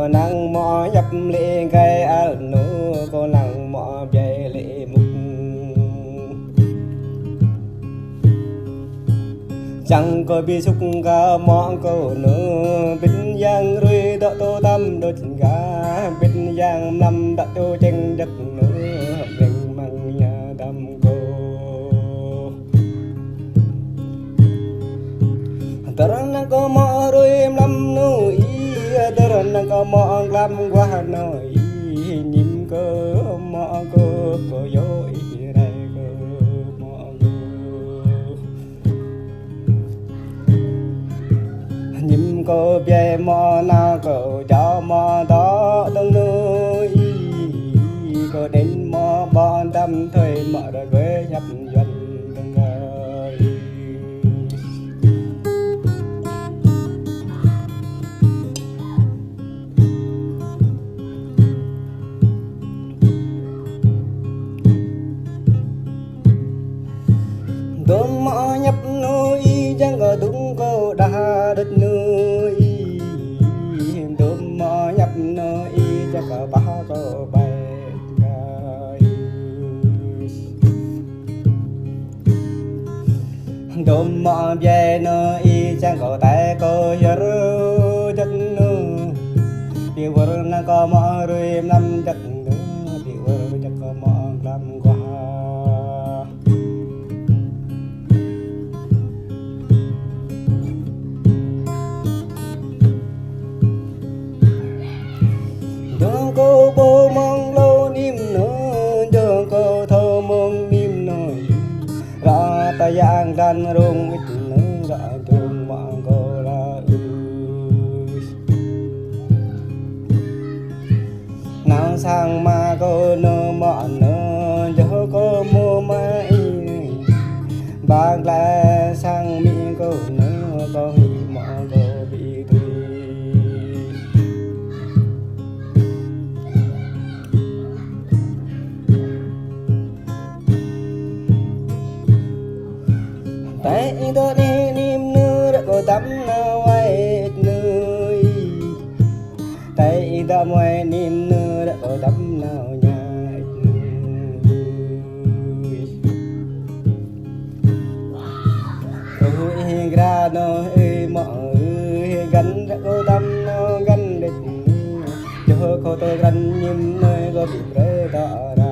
có năng mò nhập lệ gai al nô có năng mò bè lệ mục chẳng có bi xúc ga mò câu nữa bên giang rơi đọ tô tâm đôi chân ga bên giang năm đọ tô chân đất nữa rình măng nhà đâm cô terang có mò rồi em lâm núi terang có mò làm qua nơi nhìn cơ mò cơ có dối đây cơ mò cơ nhìn cô về mò nào cậu cho mò đó đông núi có đến mò bọn tâm thuê mò đã quê nhập doanh từng người đốm mõ nhập núi chẳng có đúng câu đã đất núi đốm mõ nhập núi chẳng có ba câu bay đốm mõ về núi chẳng có tay có giờ đất núi điều vợ nó có mõ rồi em năm đất núi điều vợ chẳng có mõ làm qua cô bố mong lâu niềm nữa cho cô thơ mong niềm nổi ra ta giang đàn rung ít nữa ra chung mong cô là nào sang mà cô nơ mọn nơ cho cô mua mai bác lại sang mi cô nơ có hi mong cô bị tùy tại tôi đi niềm nữa đã có tắm nào ai nơi tại ta ngoài niềm nữa đã có tắm nào nhà tôi ra nơi mọi gắn đã có tắm nào gắn để cho cô tôi gắn niềm nơi có bị rơi ta ra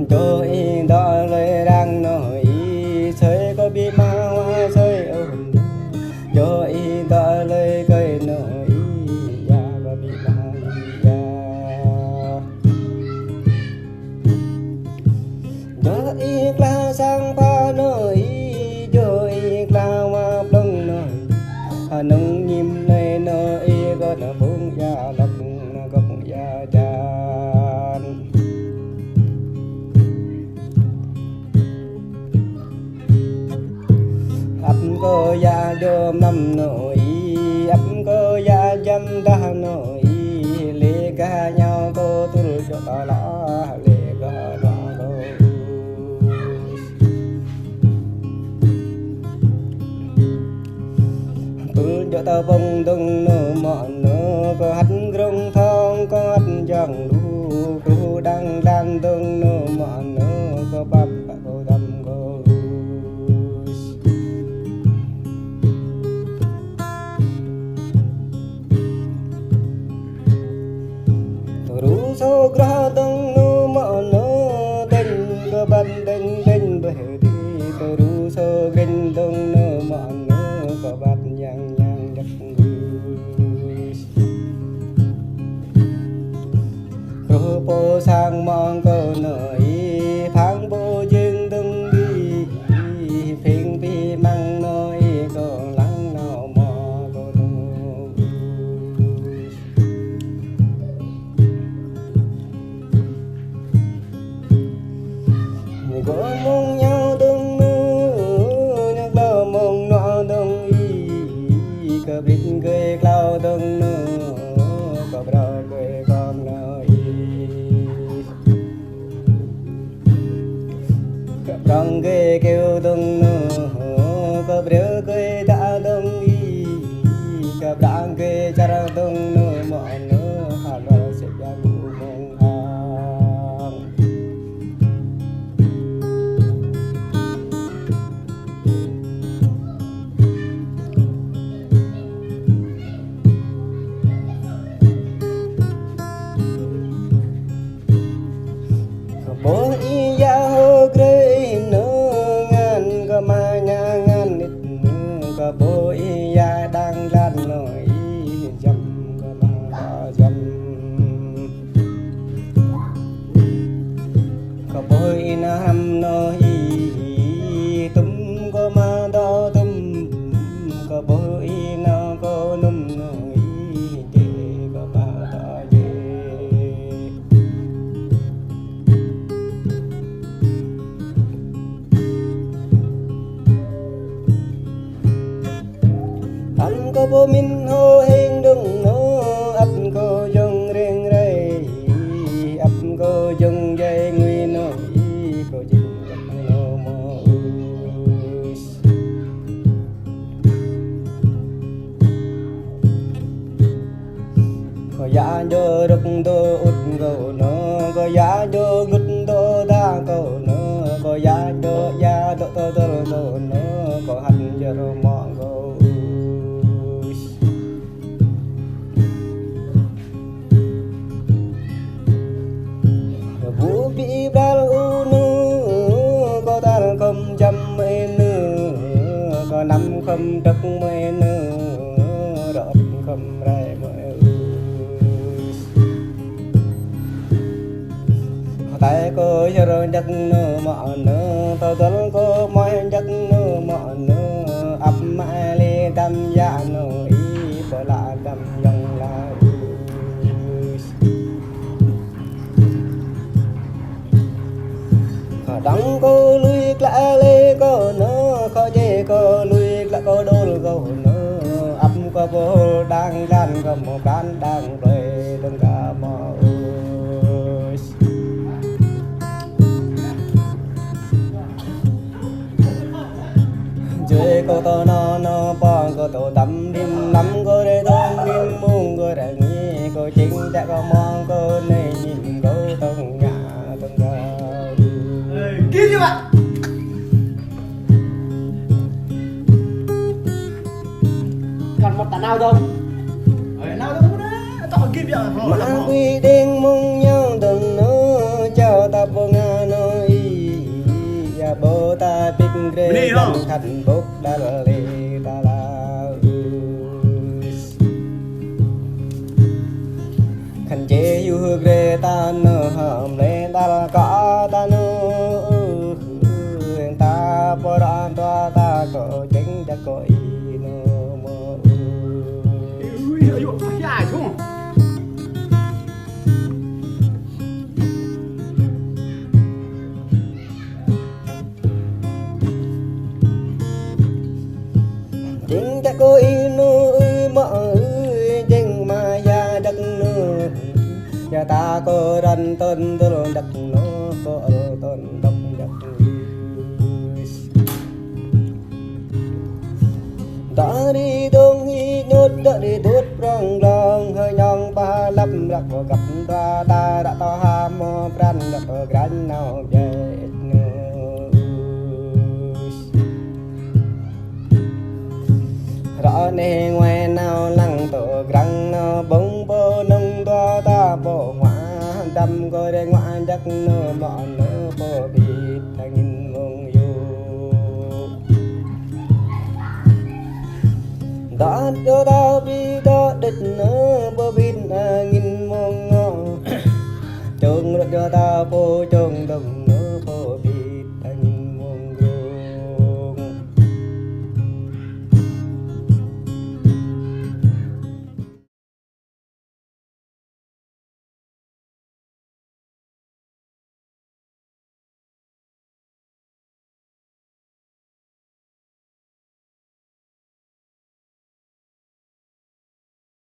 tôi đó lời đang nói sơi có bị ma hoa sơi ồn tôi đó lời cười nói ya có bị ma ya tôi là sang pha nói tôi là hoa plong nói nông nhím này nói có là bông ya lộc gốc ya chan ấp cô ya đơm năm nổi ấp cô ya dâm đa nổi lê ca nhau cô tôi cho ta lá lê ca đó tôi cho ta bông đông nở mọn nở có hát rong thong có hát chẳng đủ cô đang đan đông nở mọn nở có bắp cô đâm cô ru so gra dong no ma no den go ban den den be di to ru so gen dong no ma no go bat yang yang dak ru po sang mong ko noi phang bo dương dong đi phing pi mang noi ko lăng nào mò ko no có mong nhau đông nữ nhắc lo mong nọ đông y cơ biết cười lao đông nữ có bờ cười con nơi brio kue ta dong i ka brang ke cara dong no mo no halo se jago mong hang bo i ya ho gre no ngan ka ma nya ngan nit ka bo i ya đang lan no i jam ka ma jam ka bo i na ham no i tum ko ma do tum ka bo i na ko num no i te ka ba ta je anh có bố min hô hên đừng nó ấp cô dông riêng rây ấp cô dông dây nguy nó cô chinh gặp nó mơ có giá cho rực đô út cầu nó có giá cho gút đô đa cầu nó có giá cho giá đô đô đô đô nó có hành cho rô mọ cầu vũ bị bal u nu có ta không chăm mê nữa có năm không đất mê nữa đọt không rai mê tay cô cho rồi đất nữa mọ nữa tao tao có môi đất nữa mọ nữa ấp mãi li đâm dạ nữa ý bỏ lại đâm dòng lại đắng cô lui lạ lê cô nó khó dễ cô lui lạ cô đôi cô nó ấp cô bố đang gan có một gan đang về đừng cả mò chơi cô to nó bỏ cô tổ tắm đêm lắm cô để thương đêm muôn cô để nghĩ cô chính đã có mong cô này nhìn cô tông nhà tông cao Kim như vậy. Còn một tả nào đâu? Nào đâu đó. Tao còn kim vậy. Mà quy định mong nhau từng nó cho ta vô nga nói ya bố ta biết ghê thành bốc đã lê ta la khăn chế yêu ghê ta nơ hầm lên ta có ta nơ ta bỏ ra ta có chính đã có ý nơ mơ Ui, ai xuống. chính đã có ý nơ mơ ơi chính mà ya đất nơ ya ta có răn tôn tôn đất nó có tôn đất đất ta đi đông hi nhốt đã đi tốt rong rong hơi nhong ba lâm lạc vào gặp ta ta đã to ham mò pran đã to gran nào về rõ nè ngoài nào lăng tổ răng nó bông bô nông to ta bộ ngoã đâm coi đây ngoã chắc nó bọn nó bô bị ta nhìn mong yêu đó cho tao bi đó địch nó bô bin nghìn mong ngò chung cho tao bô